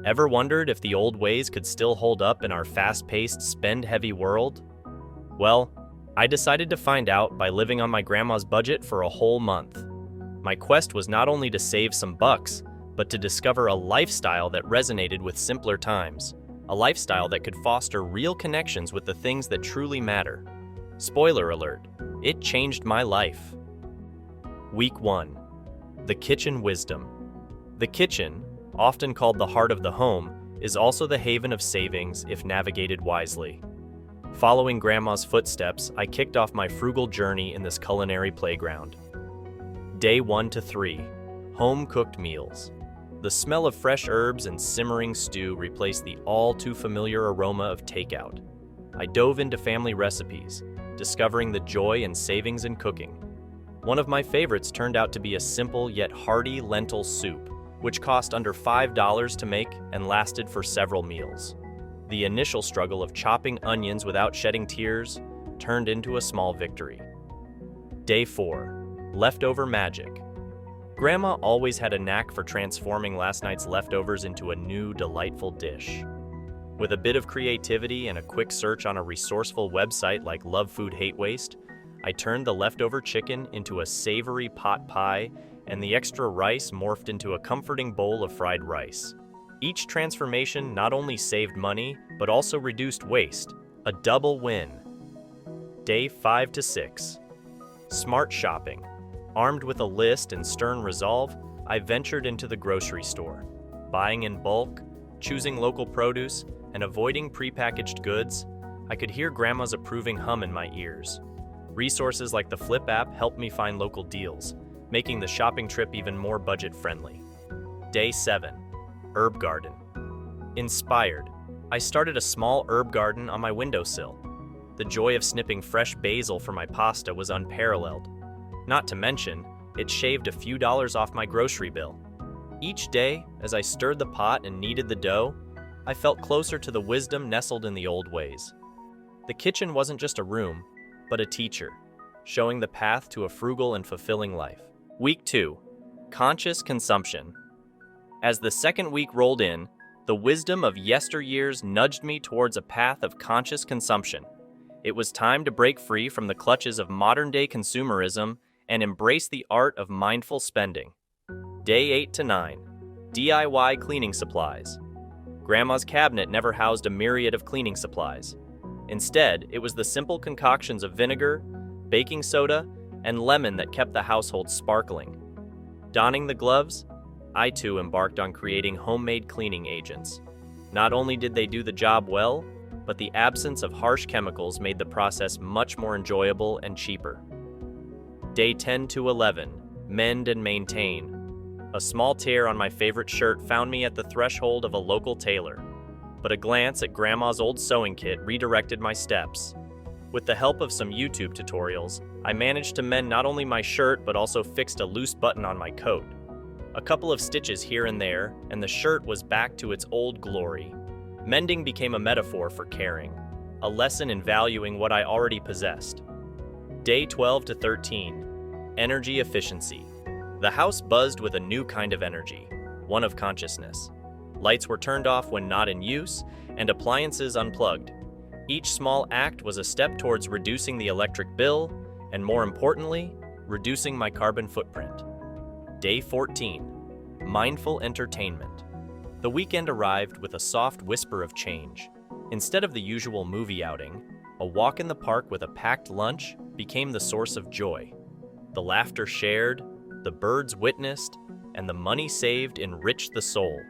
Ever wondered if the old ways could still hold up in our fast-paced, spend-heavy world? Well, I decided to find out by living on my grandma's budget for a whole month. My quest was not only to save some bucks, but to discover a lifestyle that resonated with simpler times, a lifestyle that could foster real connections with the things that truly matter. Spoiler alert, it changed my life. Week 1. The Kitchen Wisdom. The kitchen, often called the heart of the home, is also the haven of savings if navigated wisely. Following Grandma's footsteps, I kicked off my frugal journey in this culinary playground. Day 1 to 3. Home-cooked meals. The smell of fresh herbs and simmering stew replaced the all-too-familiar aroma of takeout. I dove into family recipes, discovering the joy and savings in cooking. One of my favorites turned out to be a simple yet hearty lentil soup, which cost under $5 to make and lasted for several meals. The initial struggle of chopping onions without shedding tears turned into a small victory. Day 4. Leftover magic. Grandma always had a knack for transforming last night's leftovers into a new, delightful dish. With a bit of creativity and a quick search on a resourceful website like Love Food Hate Waste, I turned the leftover chicken into a savory pot pie, and the extra rice morphed into a comforting bowl of fried rice. Each transformation not only saved money, but also reduced waste, a double win. Day 5 to 6. Smart shopping. Armed with a list and stern resolve, I ventured into the grocery store. Buying in bulk, choosing local produce, and avoiding prepackaged goods, I could hear Grandma's approving hum in my ears. Resources like the Flip app helped me find local deals, making the shopping trip even more budget-friendly. Day 7. Herb garden. Inspired, I started a small herb garden on my windowsill. The joy of snipping fresh basil for my pasta was unparalleled. Not to mention, it shaved a few dollars off my grocery bill. Each day, as I stirred the pot and kneaded the dough, I felt closer to the wisdom nestled in the old ways. The kitchen wasn't just a room, but a teacher, showing the path to a frugal and fulfilling life. Week 2. Conscious consumption. As the second week rolled in, the wisdom of yesteryears nudged me towards a path of conscious consumption. It was time to break free from the clutches of modern-day consumerism and embrace the art of mindful spending. Day 8 to 9. DIY cleaning supplies. Grandma's cabinet never housed a myriad of cleaning supplies. Instead, it was the simple concoctions of vinegar, baking soda, and lemon that kept the household sparkling. Donning the gloves, I too embarked on creating homemade cleaning agents. Not only did they do the job well, but the absence of harsh chemicals made the process much more enjoyable and cheaper. Day 10 to 11. Mend and maintain. A small tear on my favorite shirt found me at the threshold of a local tailor, but a glance at Grandma's old sewing kit redirected my steps. With the help of some YouTube tutorials, I managed to mend not only my shirt but also fixed a loose button on my coat. A couple of stitches here and there, and the shirt was back to its old glory. Mending became a metaphor for caring, a lesson in valuing what I already possessed. Day 12 to 13. Energy efficiency. The house buzzed with a new kind of energy, one of consciousness. Lights were turned off when not in use, and appliances unplugged. Each small act was a step towards reducing the electric bill, and more importantly, reducing my carbon footprint. Day 14. Mindful entertainment. The weekend arrived with a soft whisper of change. Instead of the usual movie outing, a walk in the park with a packed lunch became the source of joy. The laughter shared, the birds witnessed, and the money saved enriched the soul,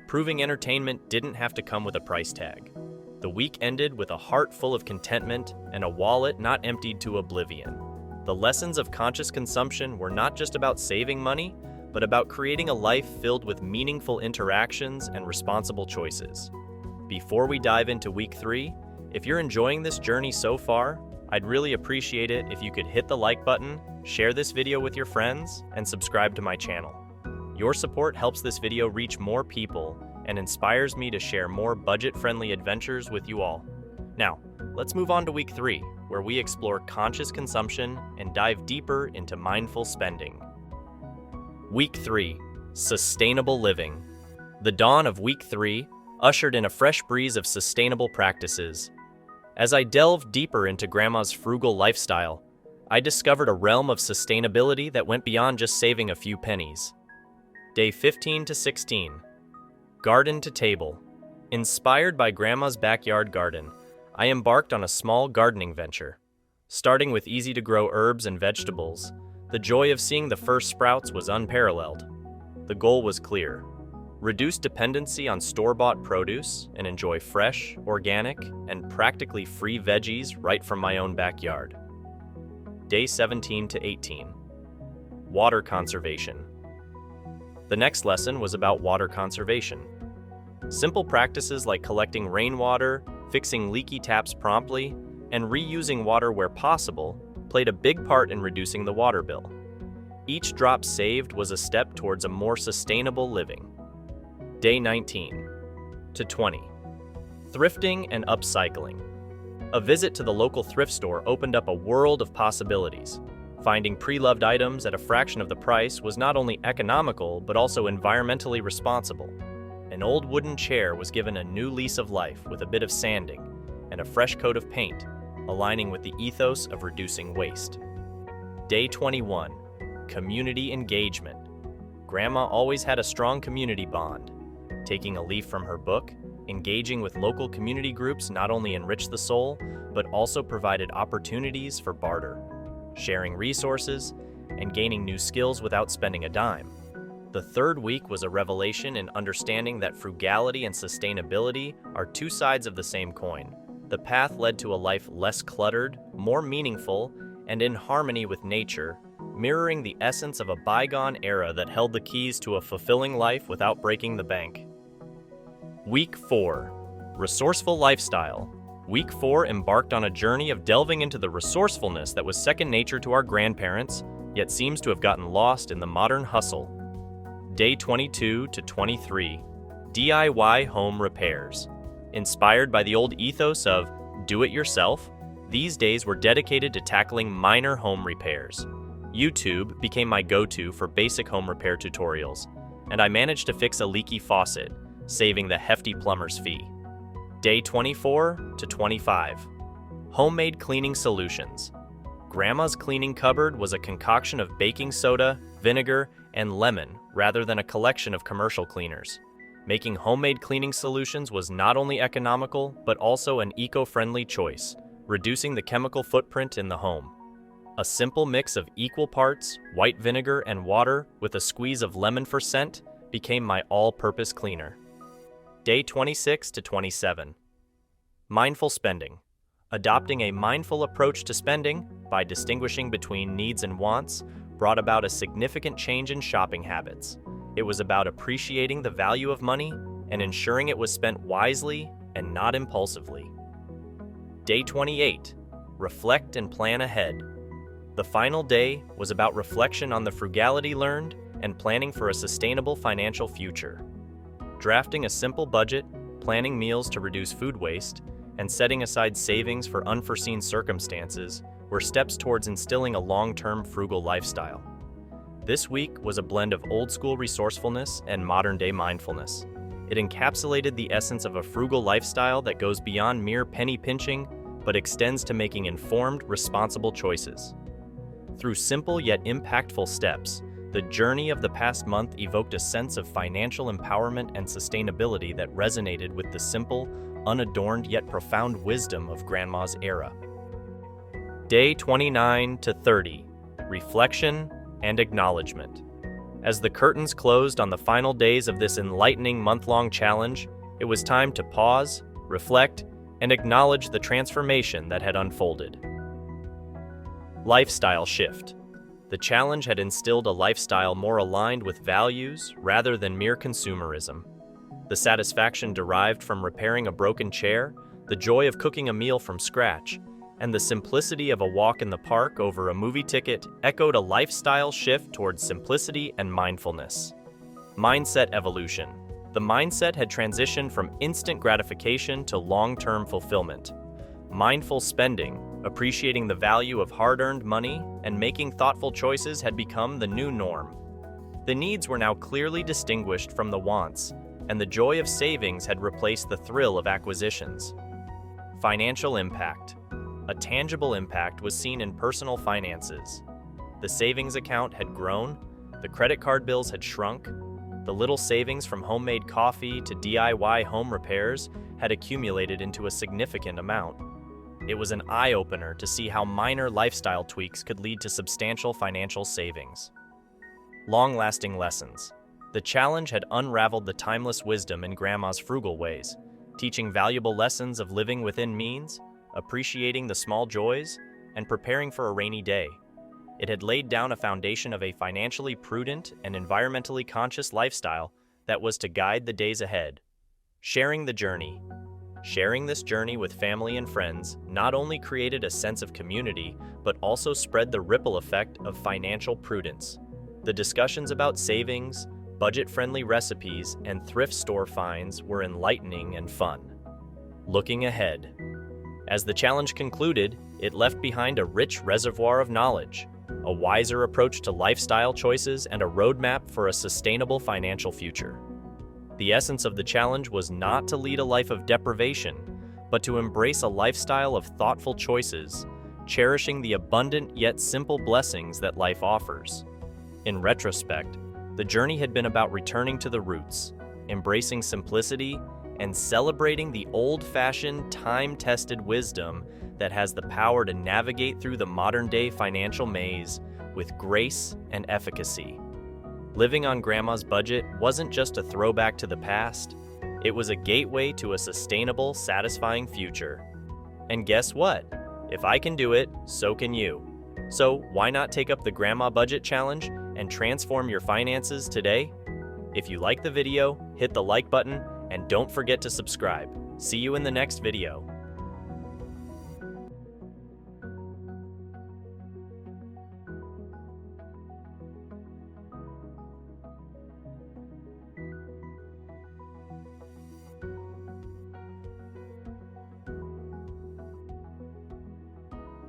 proving entertainment didn't have to come with a price tag. The week ended with a heart full of contentment and a wallet not emptied to oblivion. The lessons of conscious consumption were not just about saving money, but about creating a life filled with meaningful interactions and responsible choices. Before we dive into week 3, if you're enjoying this journey so far, I'd really appreciate it if you could hit the like button, share this video with your friends, and subscribe to my channel. Your support helps this video reach more people and inspires me to share more budget-friendly adventures with you all. Now, let's move on to week 3, where we explore conscious consumption and dive deeper into mindful spending. Week 3. Sustainable living. The dawn of week 3 ushered in a fresh breeze of sustainable practices. As I delved deeper into Grandma's frugal lifestyle, I discovered a realm of sustainability that went beyond just saving a few pennies. Day 15 to 16. Garden to table. Inspired by Grandma's backyard garden, I embarked on a small gardening venture. Starting with easy-to-grow herbs and vegetables, the joy of seeing the first sprouts was unparalleled. The goal was clear: reduce dependency on store-bought produce and enjoy fresh, organic, and practically free veggies right from my own backyard. Day 17 to 18. Water conservation. The next lesson was about water conservation. Simple practices like collecting rainwater, fixing leaky taps promptly, and reusing water where possible played a big part in reducing the water bill. Each drop saved was a step towards a more sustainable living. Day 19 to 20. Thrifting and upcycling. A visit to the local thrift store opened up a world of possibilities. Finding pre-loved items at a fraction of the price was not only economical but also environmentally responsible. An old wooden chair was given a new lease of life with a bit of sanding and a fresh coat of paint, aligning with the ethos of reducing waste. Day 21. Community engagement. Grandma always had a strong community bond. Taking a leaf from her book, engaging with local community groups not only enriched the soul, but also provided opportunities for barter, sharing resources, and gaining new skills without spending a dime. The third week was a revelation in understanding that frugality and sustainability are two sides of the same coin. The path led to a life less cluttered, more meaningful, and in harmony with nature, mirroring the essence of a bygone era that held the keys to a fulfilling life without breaking the bank. Week 4. Resourceful lifestyle. Week 4 embarked on a journey of delving into the resourcefulness that was second nature to our grandparents, yet seems to have gotten lost in the modern hustle. Day 22 to 23. DIY home repairs. Inspired by the old ethos of do it yourself, these days were dedicated to tackling minor home repairs. YouTube became my go-to for basic home repair tutorials, and I managed to fix a leaky faucet, saving the hefty plumber's fee. Day 24 to 25. Homemade cleaning solutions. Grandma's cleaning cupboard was a concoction of baking soda, vinegar, and lemon rather than a collection of commercial cleaners. Making homemade cleaning solutions was not only economical, but also an eco-friendly choice, reducing the chemical footprint in the home. A simple mix of equal parts, white vinegar and water with a squeeze of lemon for scent became my all-purpose cleaner. Day 26 to 27. Mindful spending. Adopting a mindful approach to spending by distinguishing between needs and wants brought about a significant change in shopping habits. It was about appreciating the value of money and ensuring it was spent wisely and not impulsively. Day 28. Reflect and plan ahead. The final day was about reflection on the frugality learned and planning for a sustainable financial future. Drafting a simple budget, planning meals to reduce food waste, and setting aside savings for unforeseen circumstances were steps towards instilling a long-term frugal lifestyle. This week was a blend of old-school resourcefulness and modern-day mindfulness. It encapsulated the essence of a frugal lifestyle that goes beyond mere penny pinching, but extends to making informed, responsible choices. Through simple yet impactful steps, the journey of the past month evoked a sense of financial empowerment and sustainability that resonated with the simple, unadorned yet profound wisdom of Grandma's era. Day 29 to 30. Reflection and acknowledgement. As the curtains closed on the final days of this enlightening month-long challenge, it was time to pause, reflect, and acknowledge the transformation that had unfolded. Lifestyle shift. The challenge had instilled a lifestyle more aligned with values rather than mere consumerism. The satisfaction derived from repairing a broken chair, the joy of cooking a meal from scratch, and the simplicity of a walk in the park over a movie ticket echoed a lifestyle shift towards simplicity and mindfulness. Mindset evolution. The mindset had transitioned from instant gratification to long-term fulfillment. Mindful spending, appreciating the value of hard-earned money, and making thoughtful choices had become the new norm. The needs were now clearly distinguished from the wants, and the joy of savings had replaced the thrill of acquisitions. Financial impact. A tangible impact was seen in personal finances. The savings account had grown, the credit card bills had shrunk, the little savings from homemade coffee to DIY home repairs had accumulated into a significant amount. It was an eye-opener to see how minor lifestyle tweaks could lead to substantial financial savings. Long-lasting lessons. The challenge had unraveled the timeless wisdom in Grandma's frugal ways, teaching valuable lessons of living within means, appreciating the small joys, and preparing for a rainy day. It had laid down a foundation of a financially prudent and environmentally conscious lifestyle that was to guide the days ahead. Sharing the journey. Sharing this journey with family and friends not only created a sense of community, but also spread the ripple effect of financial prudence. The discussions about savings, budget-friendly recipes, and thrift store finds were enlightening and fun. Looking ahead. As the challenge concluded, it left behind a rich reservoir of knowledge, a wiser approach to lifestyle choices, and a roadmap for a sustainable financial future. The essence of the challenge was not to lead a life of deprivation, but to embrace a lifestyle of thoughtful choices, cherishing the abundant yet simple blessings that life offers. In retrospect, the journey had been about returning to the roots, embracing simplicity, and celebrating the old-fashioned, time-tested wisdom that has the power to navigate through the modern-day financial maze with grace and efficacy. Living on Grandma's budget wasn't just a throwback to the past, it was a gateway to a sustainable, satisfying future. And guess what? If I can do it, so can you. So why not take up the Grandma Budget Challenge and transform your finances today? If you like the video, hit the like button and don't forget to subscribe. See you in the next video.